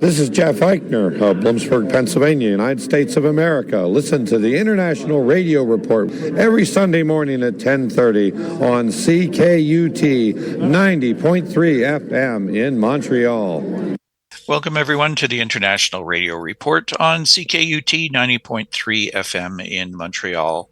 This is Jeff Eichner of Bloomsburg, Pennsylvania, United States of America. Listen to the International Radio Report every Sunday morning at 10:30 on CKUT 90.3 FM in Montreal. Welcome, everyone, to the International Radio Report on CKUT 90.3 FM in Montreal.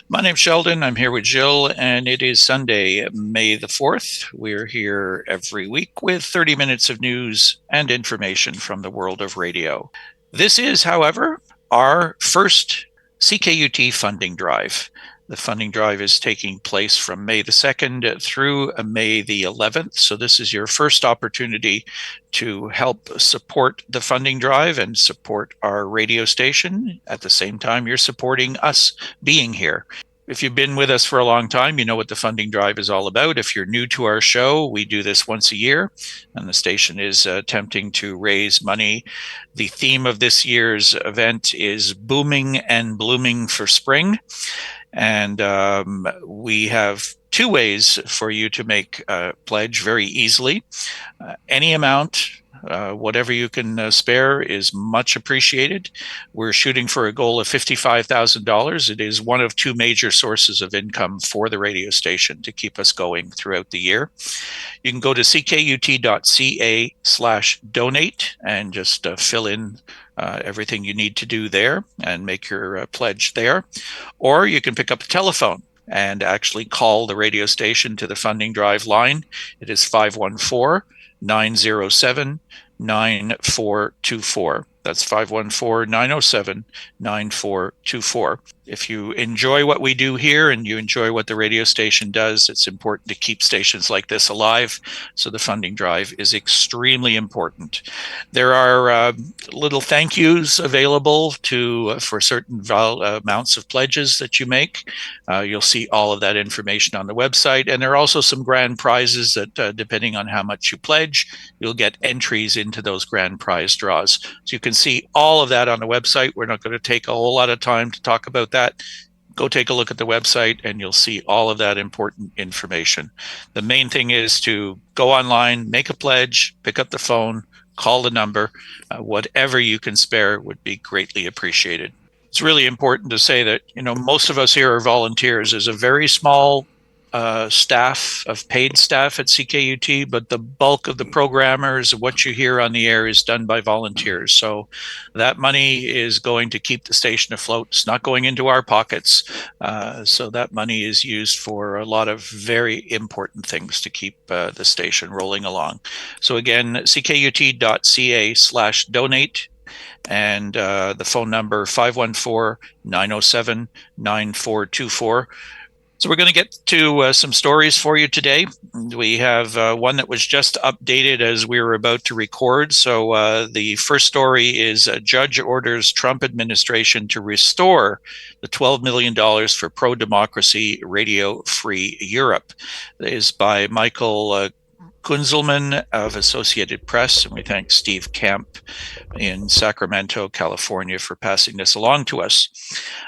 My name's Sheldon. I'm here with Jill, and it is Sunday, May the 4th. We're here every week with 30 minutes of news and information from the world of radio. This is, however, our first CKUT funding drive. The funding drive is taking place from May the 2nd through May the 11th. So this is your first opportunity to help support the funding drive and support our radio station. At the same time, you're supporting us being here. If you've been with us for a long time, you know what the funding drive is all about. If you're new to our show, we do this once a year, and the station is attempting to raise money. The theme of this year's event is Booming and Blooming for Spring. And we have two ways for you to make a pledge very easily. Any amount, whatever you can spare, is much appreciated. We're shooting for a goal of $55,000. It is one of two major sources of income for the radio station to keep us going throughout the year. You can go to ckut.ca/donate and just fill in everything you need to do there and make your pledge there. Or you can pick up the telephone and actually call the radio station to the funding drive line. It is 514-907-9424. That's 514-907-9424. If you enjoy what we do here and you enjoy what the radio station does, it's important to keep stations like this alive. So the funding drive is extremely important. There are little thank yous available for certain amounts of pledges that you make. You'll see all of that information on the website. And there are also some grand prizes that, depending on how much you pledge, you'll get entries into those grand prize draws. So you can see all of that on the website. We're not going to take a whole lot of time to talk about that. Go take a look at the website and you'll see all of that important information. The main thing is to go online, make a pledge, pick up the phone, call the number. Whatever you can spare would be greatly appreciated. It's really important to say that, most of us here are volunteers. There's a very small paid staff at CKUT, but the bulk of the programmers, what you hear on the air, is done by volunteers. So that money is going to keep the station afloat. It's not going into our pockets. So that money is used for a lot of very important things to keep the station rolling along. So again, ckut.ca/donate. And the phone number 514-907-9424. So we're going to get to some stories for you today. We have one that was just updated as we were about to record. So the first story is a judge orders Trump administration to restore the $12 million for pro-democracy Radio Free Europe. It is by Michael KUNZELMAN of Associated Press, and we thank Steve Kamp in Sacramento, California, for passing this along to us.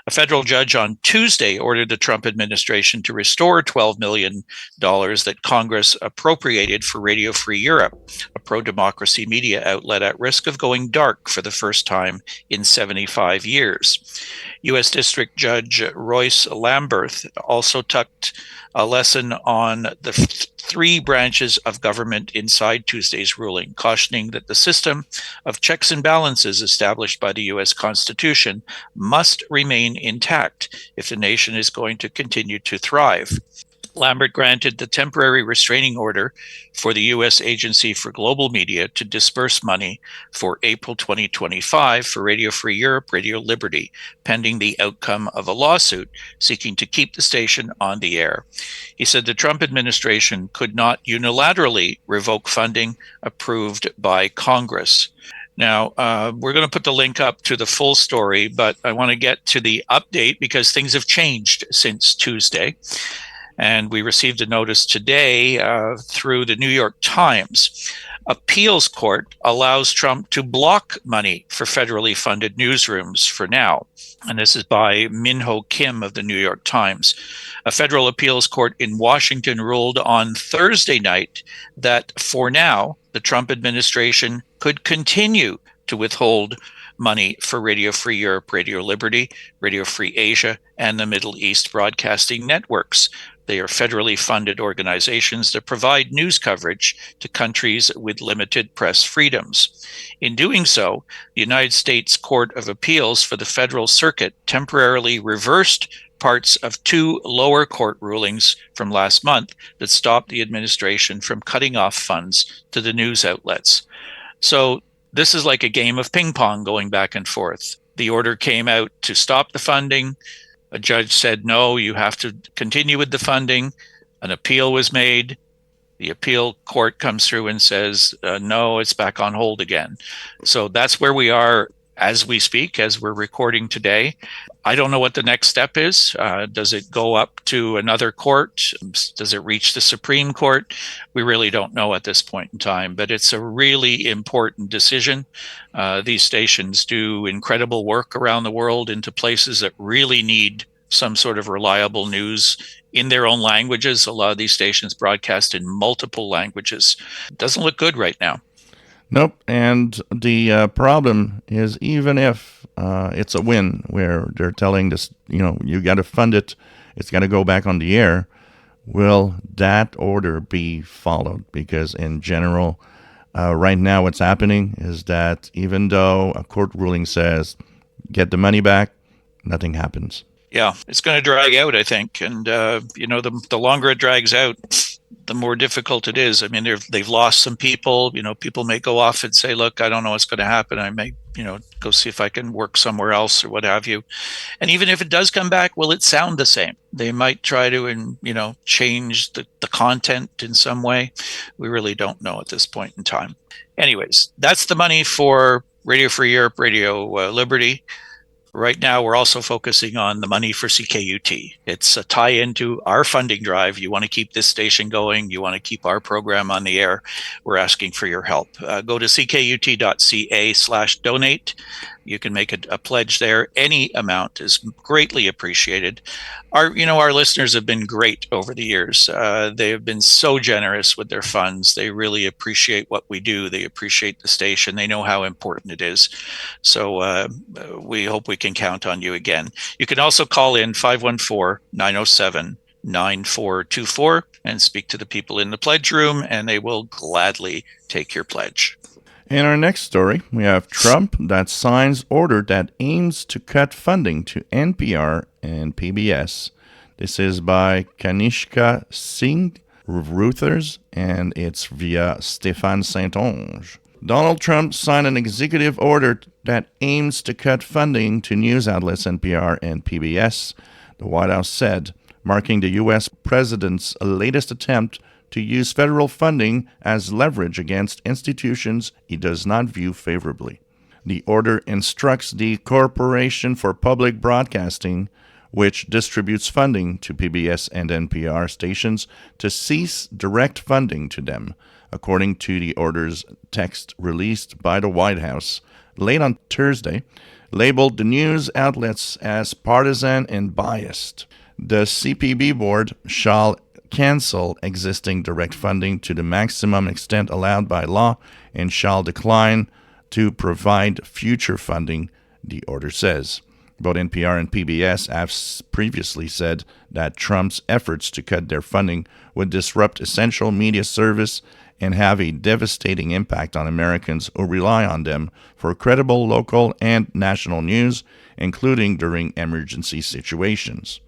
A federal judge on Tuesday ordered the Trump administration to restore $12 million that Congress appropriated for Radio Free Europe, a pro-democracy media outlet at risk of going dark for the first time in 75 years. U.S. District Judge Royce Lamberth also tucked a lesson on the three branches of government inside Tuesday's ruling, cautioning that the system of checks and balances established by the U.S. Constitution must remain intact if the nation is going to continue to thrive. Lambert granted the temporary restraining order for the U.S. Agency for Global Media to disperse money for April 2025 for Radio Free Europe, Radio Liberty, pending the outcome of a lawsuit seeking to keep the station on the air. He said the Trump administration could not unilaterally revoke funding approved by Congress. Now, we're going to put the link up to the full story, but I want to get to the update because things have changed since Tuesday. And we received a notice today through the New York Times. appeals court allows Trump to block money for federally funded newsrooms for now. And this is by Minho Kim of the New York Times. A federal appeals court in Washington ruled on Thursday night that for now, the Trump administration could continue to withhold money for Radio Free Europe, Radio Liberty, Radio Free Asia, and the Middle East broadcasting networks. They are federally funded organizations that provide news coverage to countries with limited press freedoms. In doing so, the United States Court of Appeals for the Federal Circuit temporarily reversed parts of two lower court rulings from last month that stopped the administration from cutting off funds to the news outlets. So this is like a game of ping pong going back and forth. The order came out to stop the funding. A judge said, no, you have to continue with the funding. An appeal was made. The appeal court comes through and says, no, it's back on hold again. So that's where we are as we speak, as we're recording today. I don't know what the next step is. Does it go up to another court? Does it reach the Supreme Court? We really don't know at this point in time, but it's a really important decision. These stations do incredible work around the world into places that really need some sort of reliable news in their own languages. A lot of these stations broadcast in multiple languages. It doesn't look good right now. Nope. And the problem is, even if it's a win where they're telling this, you got to fund it, it's got to go back on the air, will that order be followed? Because in general, right now what's happening is that even though a court ruling says get the money back, nothing happens. Yeah, it's going to drag out, I think. And, the longer it drags out, the more difficult it is. I mean, they've lost some people. People may go off and say, look, I don't know what's going to happen. I may, go see if I can work somewhere else or what have you. And even if it does come back, will it sound the same? They might try to, change the content in some way. We really don't know at this point in time. Anyways, that's the money for Radio Free Europe, Radio Liberty. Right now, we're also focusing on the money for CKUT. It's a tie-in to our funding drive. You want to keep this station going. You want to keep our program on the air. We're asking for your help. Go to ckut.ca/donate. You can make a pledge there. Any amount is greatly appreciated. Our listeners have been great over the years. They have been so generous with their funds. They really appreciate what we do. They appreciate the station. They know how important it is. So we hope we can count on you again. You can also call in 514-907-9424 and speak to the people in the pledge room, and they will gladly take your pledge. In our next story, we have Trump that signs order that aims to cut funding to NPR and PBS. This is by Kanishka, Singh, Reuters, and it's via Stephane St-Onge. Donald Trump signed an executive order that aims to cut funding to news outlets NPR and PBS, the White House said, marking the U.S. president's latest attempt to use federal funding as leverage against institutions he does not view favorably. The order instructs the Corporation for Public Broadcasting, which distributes funding to PBS and NPR stations, to cease direct funding to them, according to the order's text released by the White House late on Thursday, labeled the news outlets as partisan and biased. The CPB board shall cancel existing direct funding to the maximum extent allowed by law and shall decline to provide future funding, the order says. Both NPR and PBS have previously said that Trump's efforts to cut their funding would disrupt essential media service and have a devastating impact on Americans who rely on them for credible local and national news, including during emergency situations.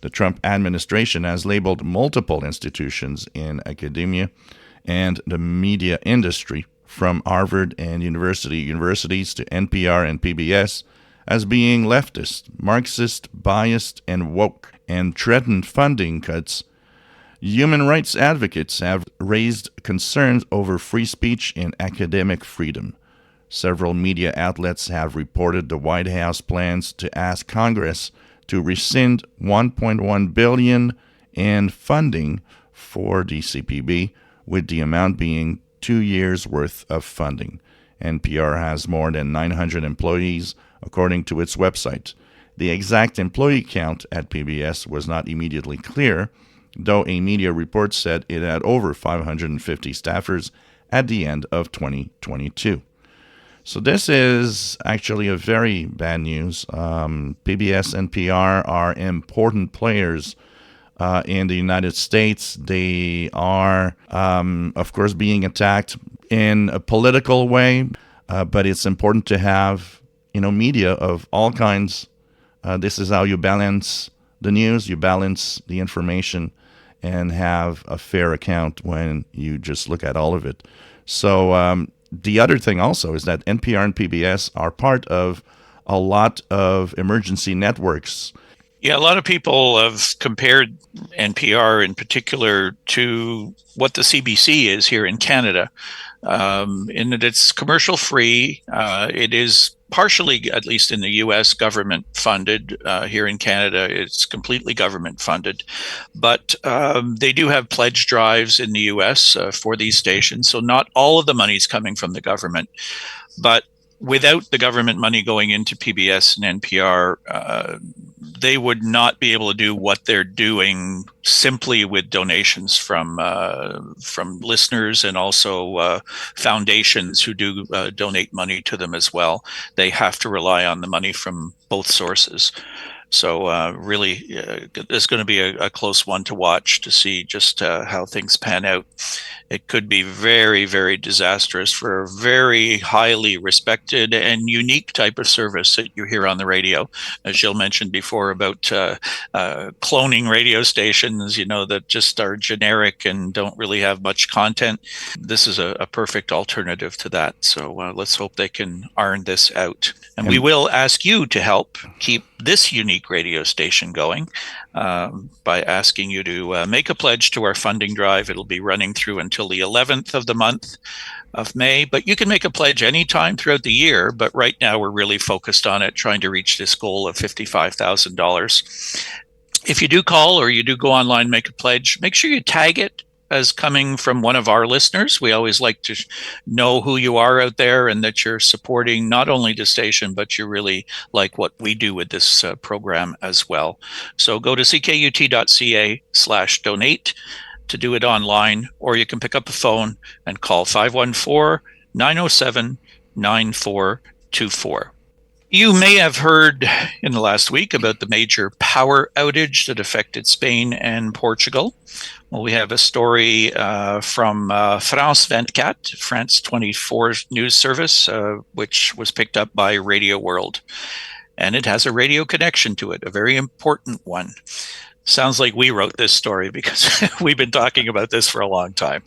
The Trump administration has labeled multiple institutions in academia and the media industry, from Harvard and universities to NPR and PBS, as being leftist, Marxist, biased, and woke, and threatened funding cuts. Human rights advocates have raised concerns over free speech and academic freedom. Several media outlets have reported the White House plans to ask Congress to rescind $1.1 billion in funding for the CPB, with the amount being 2 years' worth of funding. NPR has more than 900 employees, according to its website. The exact employee count at PBS was not immediately clear, though a media report said it had over 550 staffers at the end of 2022. So this is actually a very bad news. PBS and NPR are important players in the United States. They are, of course, being attacked in a political way, but it's important to have, media of all kinds. This is how you balance the news, you balance the information, and have a fair account when you just look at all of it. So the other thing also is that NPR and PBS are part of a lot of emergency networks. Yeah, a lot of people have compared NPR in particular to what the CBC is here in Canada, in that it's commercial free. It is partially, at least in the U.S., government funded. Here in Canada, it's completely government funded. But they do have pledge drives in the U.S. For these stations. So not all of the money is coming from the government. But without the government money going into PBS and NPR, they would not be able to do what they're doing simply with donations from listeners and also foundations who do donate money to them as well. They have to rely on the money from both sources. So really, there's going to be a close one to watch to see just how things pan out. It could be very, very disastrous for a very highly respected and unique type of service that you hear on the radio. As Gilles mentioned before about cloning radio stations, that just are generic and don't really have much content. This is a perfect alternative to that. So let's hope they can iron this out. And we will ask you to help keep this unique radio station going by asking you to make a pledge to our funding drive. It'll be running through until the 11th of the month of May, but you can make a pledge anytime throughout the year. But right now we're really focused on it, trying to reach this goal of $55,000. If you do call or you do go online, make a pledge, make sure you tag it as coming from one of our listeners. We always like to know who you are out there and that you're supporting not only the station, but you really like what we do with this program as well. So go to ckut.ca/donate to do it online, or you can pick up a phone and call 514-907-9424. You may have heard in the last week about the major power outage that affected Spain and Portugal. Well, we have a story from France 24, France 24 news service, which was picked up by Radioworld. And it has a radio connection to it, a very important one. Sounds like we wrote this story because we've been talking about this for a long time.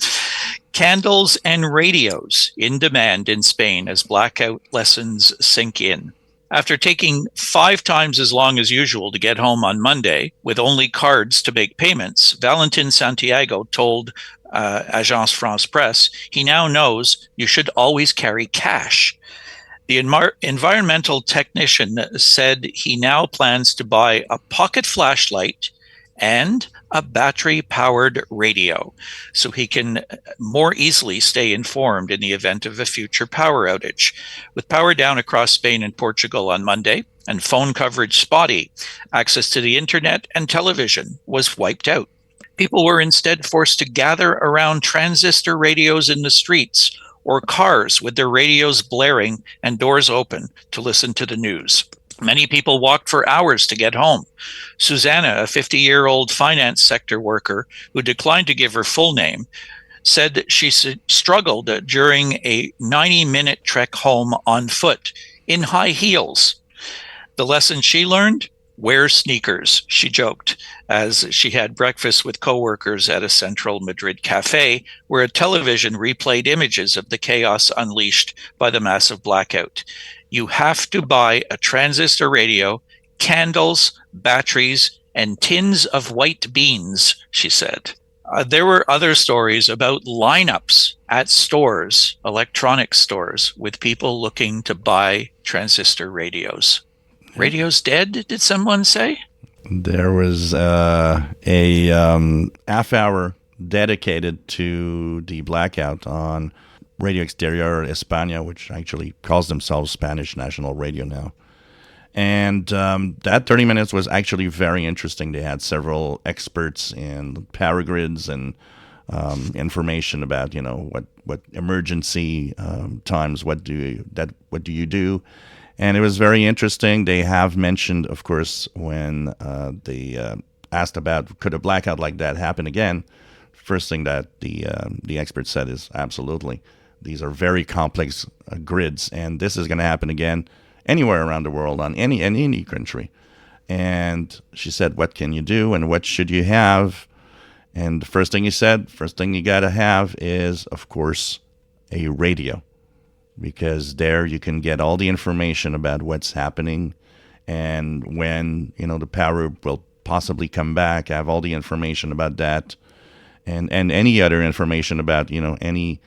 Candles and radios in demand in Spain as blackout lessons sink in. After taking 5 times as long as usual to get home on Monday, with only cards to make payments, Valentin Santiago told Agence France Presse he now knows you should always carry cash. The environmental technician said he now plans to buy a pocket flashlight and a battery-powered radio so he can more easily stay informed in the event of a future power outage. With power down across Spain and Portugal on Monday and phone coverage spotty, access to the internet and television was wiped out. People were instead forced to gather around transistor radios in the streets or cars with their radios blaring and doors open to listen to the news. Many people walked for hours to get home. Susanna, a 50-year-old finance sector worker who declined to give her full name, said she struggled during a 90-minute trek home on foot in high heels. The lesson she learned? Wear sneakers, she joked, as she had breakfast with coworkers at a central Madrid cafe where a television replayed images of the chaos unleashed by the massive blackout. You have to buy a transistor radio, candles, batteries, and tins of white beans, she said. There were other stories about lineups at stores, electronic stores, with people looking to buy transistor radios. Radio's dead, did someone say? There was a half-hour dedicated to the blackout on Radio Exterior España, which actually calls themselves Spanish National Radio now. And that 30 minutes was actually very interesting. They had several experts in power grids and information about, what emergency times, what do you do? And it was very interesting. They have mentioned, of course, when they asked about could a blackout like that happen again, first thing that the expert said is absolutely. These are very complex grids, and this is going to happen again anywhere around the world, on any country. And she said, what can you do and what should you have? And the first thing you got to have is, of course, a radio. Because there you can get all the information about what's happening and when, the power will possibly come back, have all the information about that and any other information about, any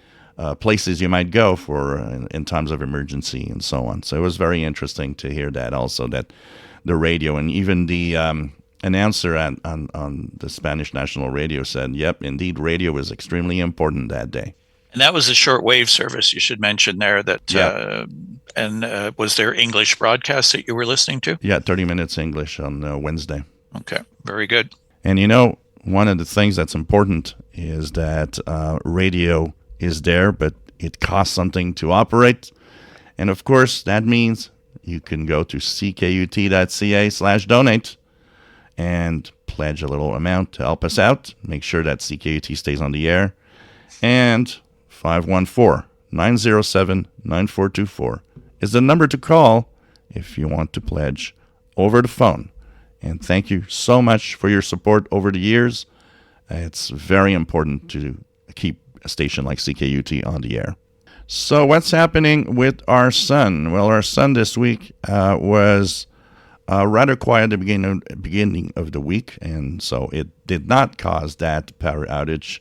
places you might go for in times of emergency and so on. So it was very interesting to hear that also, that the radio and even the announcer on the Spanish National Radio said, yep, indeed, radio was extremely important that day. And that was a shortwave service, you should mention there. Was there English broadcast that you were listening to? Yeah, 30 minutes English on Wednesday. Okay, very good. And one of the things that's important is that radio is there, but it costs something to operate. And of course, that means you can go to ckut.ca/donate and pledge a little amount to help us out, make sure that CKUT stays on the air. And 514-907-9424 is the number to call if you want to pledge over the phone. And thank you so much for your support over the years. It's very important to keep a station like CKUT on the air. So what's happening with our sun? Well, our sun this week was rather quiet at the beginning of the week, and so it did not cause that power outage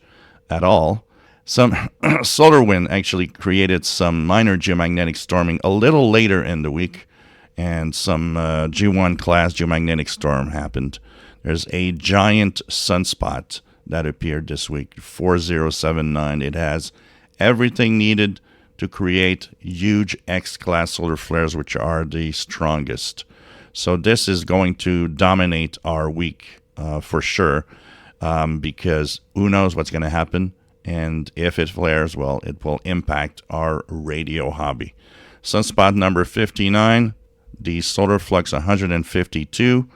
at all. Some solar wind actually created some minor geomagnetic storming a little later in the week, and some G1 class geomagnetic storm happened. There's a giant sunspot that appeared this week, 4079. It has everything needed to create huge X-class solar flares, which are the strongest. So this is going to dominate our week for sure, because who knows what's going to happen. And if it flares, well, it will impact our radio hobby. Sunspot number 59, the solar flux 152.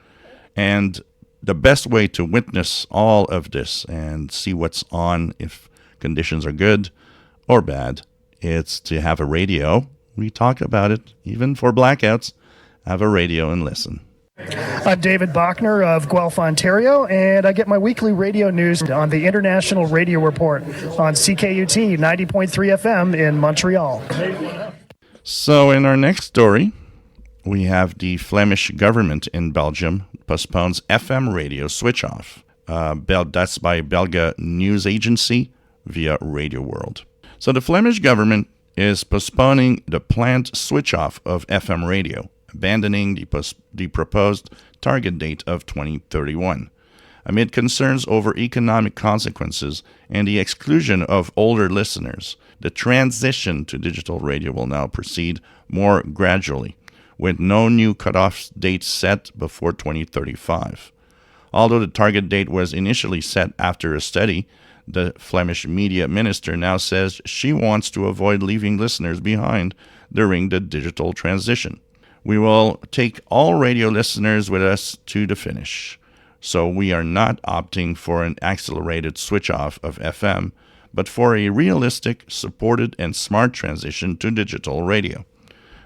And the best way to witness all of this and see what's on, if conditions are good or bad, it's to have a radio. We talk about it, even for blackouts. Have a radio and listen. I'm David Bachner of Guelph, Ontario, and I get my weekly radio news on the International Radio Report on CKUT 90.3 FM in Montreal. So in our next story, we have the Flemish government in Belgium postpones FM radio switch off. That's by Belga news agency via Radioworld. So the Flemish government is postponing the planned switch off of FM radio, abandoning the proposed target date of 2031. Amid concerns over economic consequences and the exclusion of older listeners, the transition to digital radio will now proceed more gradually, with no new cutoff date set before 2035. Although the target date was initially set after a study, the Flemish media minister now says she wants to avoid leaving listeners behind during the digital transition. We will take all radio listeners with us to the finish. So we are not opting for an accelerated switch off of FM, but for a realistic, supported, and smart transition to digital radio.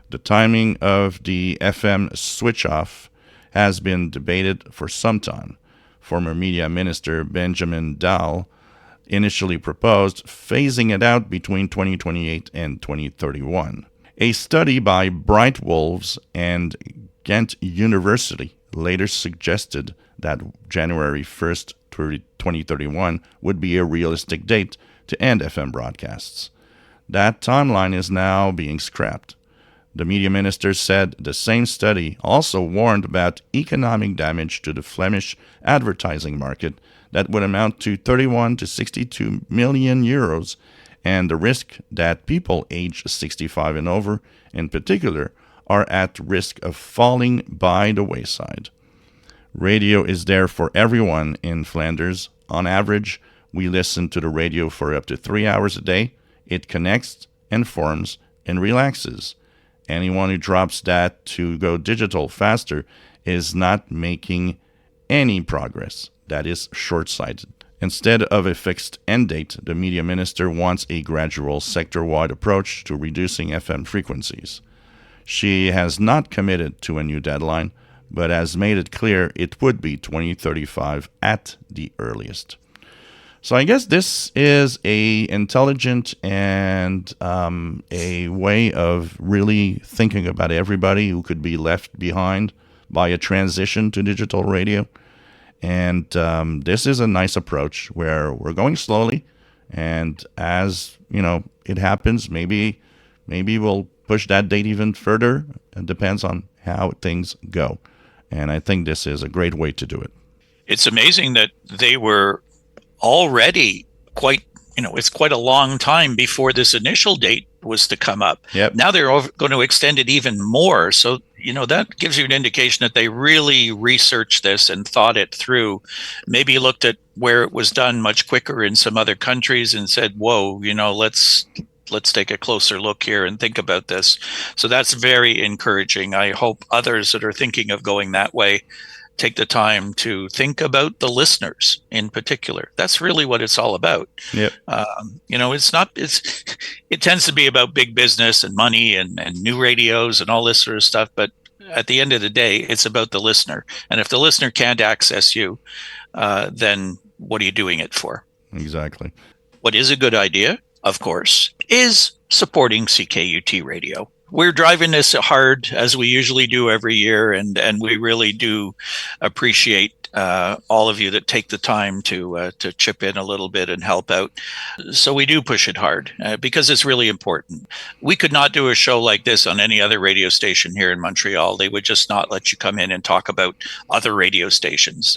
The timing of the FM switch off has been debated for some time. Former media minister Benjamin Dahl initially proposed phasing it out between 2028 and 2031. A study by Bright Wolves and Ghent University later suggested that January 1st, 2031 would be a realistic date to end FM broadcasts. That timeline is now being scrapped. The media minister said the same study also warned about economic damage to the Flemish advertising market that would amount to 31 to 62 million euros, and the risk that people aged 65 and over, in particular, are at risk of falling by the wayside. Radio is there for everyone in Flanders. On average, we listen to the radio for up to 3 hours a day. It connects, informs, and relaxes. Anyone who drops that to go digital faster is not making any progress. That is short-sighted. Instead of a fixed end date, the media minister wants a gradual sector-wide approach to reducing FM frequencies. She has not committed to a new deadline, but has made it clear it would be 2035 at the earliest. So I guess this is a intelligent and a way of really thinking about everybody who could be left behind by a transition to digital radio. And this is a nice approach where we're going slowly, and as it happens, maybe we'll push that date even further. It depends on how things go. And I think this is a great way to do it. It's amazing that they were already it's quite a long time before this initial date was to come up. Yep. Now they're going to extend it even more. So, that gives you an indication that they really researched this and thought it through. Maybe looked at where it was done much quicker in some other countries and said, whoa, let's take a closer look here and think about this. So that's very encouraging. I hope others that are thinking of going that way take the time to think about the listeners in particular. That's really what it's all about. Yep. It tends to be about big business and money and new radios and all this sort of stuff. But at the end of the day, it's about the listener. And if the listener can't access you, then what are you doing it for? Exactly. What is a good idea, of course, is supporting CKUT radio. We're driving this hard, as we usually do every year, and we really do appreciate all of you that take the time to chip in a little bit and help out. So we do push it hard because it's really important. We could not do a show like this on any other radio station here in Montreal. They would just not let you come in and talk about other radio stations.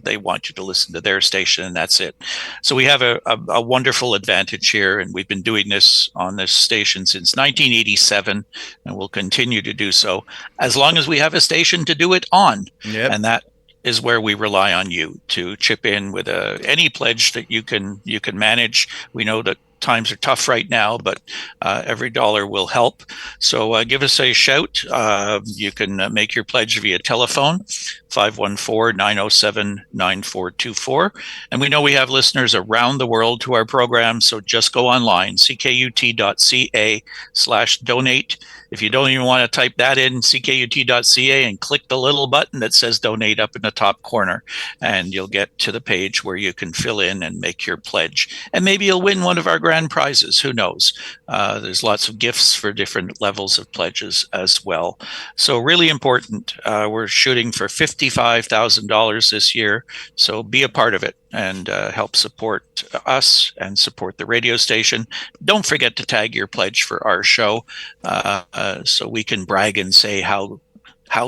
They want you to listen to their station, and that's it. So we have a wonderful advantage here, and we've been doing this on this station since 1987, and we'll continue to do so as long as we have a station to do it on. Yep. And that is where we rely on you to chip in with any pledge that you can manage. We know that times are tough right now, but every dollar will help. So give us a shout. You can make your pledge via telephone, 514-907-9424. And we know we have listeners around the world to our program, so just go online, ckut.ca/donate. If you don't even want to type that in, ckut.ca, and click the little button that says donate up in the top corner, and you'll get to the page where you can fill in and make your pledge. And maybe you'll win one of our grand prizes. Who knows? There's lots of gifts for different levels of pledges as well. So really important. We're shooting for $55,000 this year. So be a part of it and help support us and support the radio station. Don't forget to tag your pledge for our show so we can brag and say how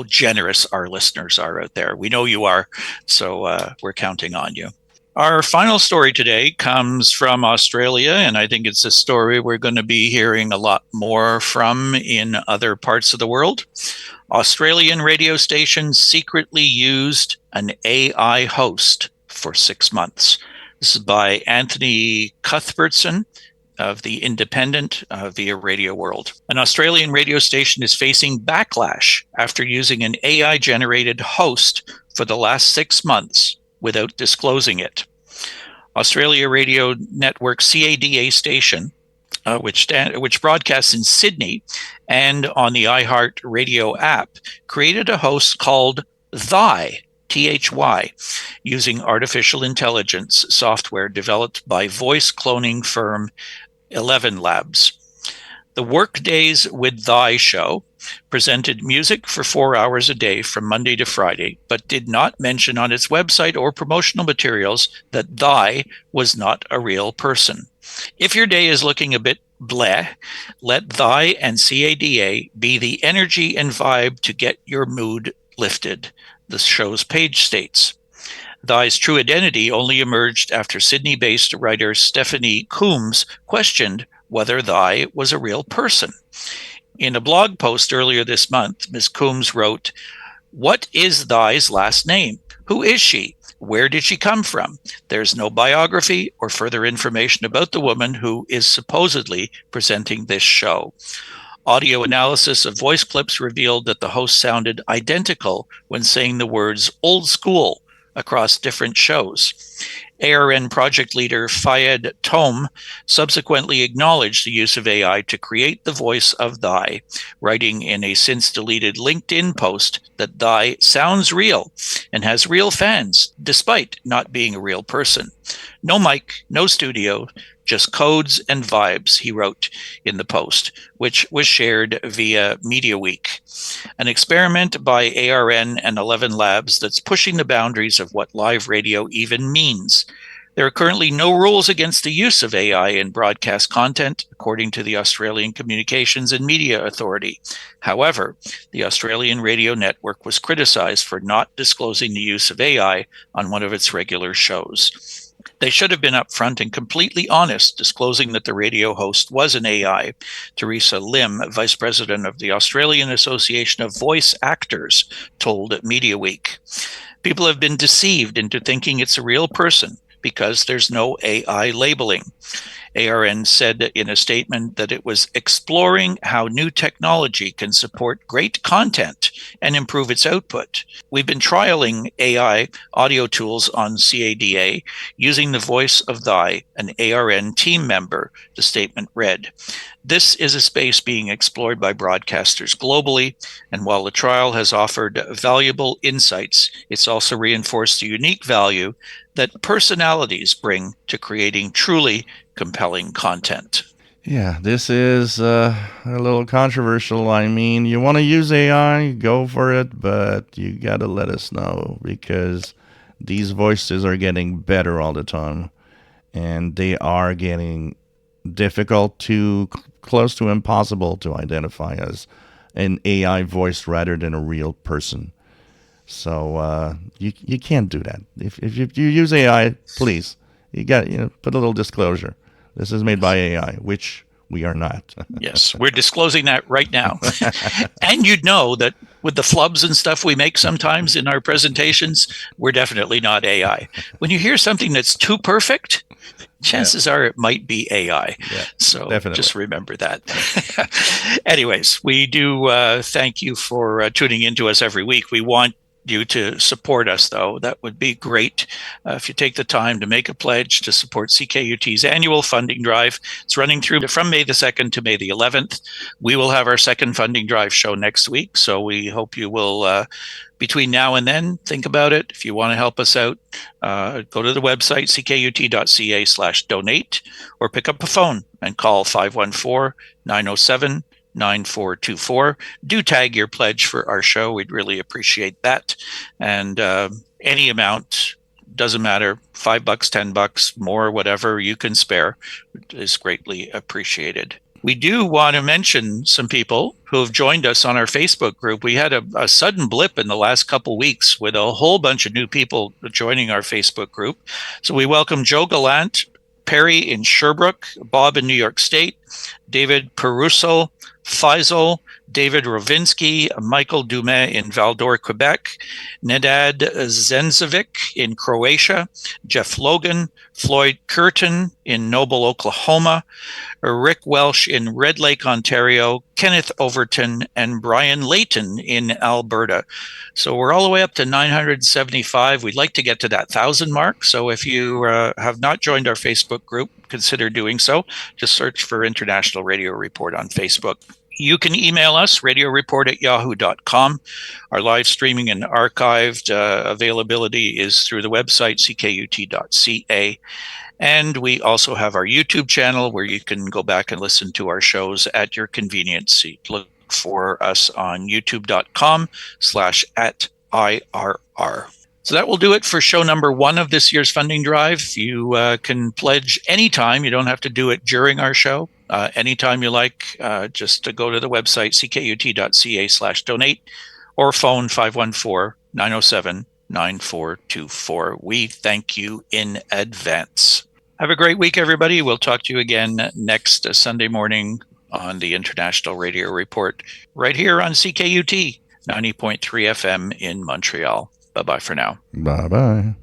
generous our listeners are out there. We know you are, so we're counting on you. Our final story today comes from Australia, and I think it's a story we're going to be hearing a lot more from in other parts of the world. Australian radio stations secretly used an AI host for 6 months. This is by Anthony Cuthbertson of The Independent via Radioworld. An Australian radio station is facing backlash after using an AI-generated host for the last 6 months without disclosing it. Australia Radio Network CADA station, which broadcasts in Sydney and on the iHeart Radio app, created a host called Thy, THY, using artificial intelligence software developed by voice cloning firm 11 Labs. The Workdays with Thy show presented music for 4 hours a day from Monday to Friday, but did not mention on its website or promotional materials that Thy was not a real person. If your day is looking a bit bleh, let Thy and CADA be the energy and vibe to get your mood lifted, the show's page states. Thy's true identity only emerged after Sydney-based writer Stephane questioned whether Thy was a real person. In a blog post earlier this month, Ms. Coombs wrote, "What is Thy's last name? Who is she? Where did she come from? There's no biography or further information about the woman who is supposedly presenting this show." Audio analysis of voice clips revealed that the host sounded identical when saying the words "old school" across different shows. ARN project leader Fayed Tome subsequently acknowledged the use of AI to create the voice of Thy, writing in a since-deleted LinkedIn post that Thy sounds real and has real fans, despite not being a real person. "No mic, no studio, just codes and vibes," he wrote in the post, which was shared via Media Week. An experiment by ARN and 11 Labs that's pushing the boundaries of what live radio even means. There are currently no rules against the use of AI in broadcast content, according to the Australian Communications and Media Authority. However, the Australian Radio Network was criticized for not disclosing the use of AI on one of its regular shows. They should have been upfront and completely honest, disclosing that the radio host was an AI, Teresa Lim, vice president of the Australian Association of Voice Actors, told Media Week. "People have been deceived into thinking it's a real person because there's no AI labeling." ARN said in a statement that it was exploring how new technology can support great content and improve its output. "We've been trialing AI audio tools on CADA using the voice of Thy, an ARN team member," the statement read. "This is a space being explored by broadcasters globally, and while the trial has offered valuable insights, it's also reinforced the unique value that personalities bring to creating truly compelling content." Yeah, this is a little controversial. I mean, you want to use AI, go for it, but you got to let us know, because these voices are getting better all the time, and they are getting difficult to close to impossible to identify as an AI voice rather than a real person. So you can't do that. If you use AI, please, you got put a little disclosure. This is made by AI, which we are not. Yes, we're disclosing that right now. And you'd know that with the flubs and stuff we make sometimes in our presentations, we're definitely not AI. When you hear something that's too perfect, chances are it might be AI. Yeah, so definitely. Just remember that. Anyways, we do thank you for tuning into us every week. We want you to support us, though. That would be great if you take the time to make a pledge to support CKUT's annual funding drive. It's running through from May the 2nd to May the 11th. We will have our second funding drive show next week, so we hope you will, between now and then, think about it. If you want to help us out, go to the website, ckut.ca/donate, or pick up a phone and call 514-907 9424. Do tag your pledge for our show. We'd really appreciate that. And any amount, doesn't matter, $5, $10, more, whatever you can spare, is greatly appreciated. We do want to mention some people who have joined us on our Facebook group. We had a sudden blip in the last couple weeks with a whole bunch of new people joining our Facebook group. So we welcome Joe Gallant, Perry in Sherbrooke, Bob in New York State, David Peruso, Faisal, David Rovinsky, Michael Dumet in Val-d'Or, Quebec, Nedad Zenzovic in Croatia, Jeff Logan, Floyd Curtin in Noble, Oklahoma, Rick Welsh in Red Lake, Ontario, Kenneth Overton, and Brian Layton in Alberta. So we're all the way up to 975. We'd like to get to that 1,000 mark. So if you have not joined our Facebook group, consider doing so. Just search for International Radio Report on Facebook. You can email us, radioreport@yahoo.com. Our live streaming and archived availability is through the website, ckut.ca. And we also have our YouTube channel where you can go back and listen to our shows at your convenience. You look for us on youtube.com/@IRR. So that will do it for show number 1 of this year's funding drive. You can pledge anytime. You don't have to do it during our show. Anytime you like, just to go to the website, ckut.ca/donate, or phone 514-907 9424. We thank you in advance. Have a great week, everybody. We'll talk to you again next Sunday morning on the International Radio Report right here on CKUT 90.3 FM in Montreal. Bye-bye for now. Bye-bye.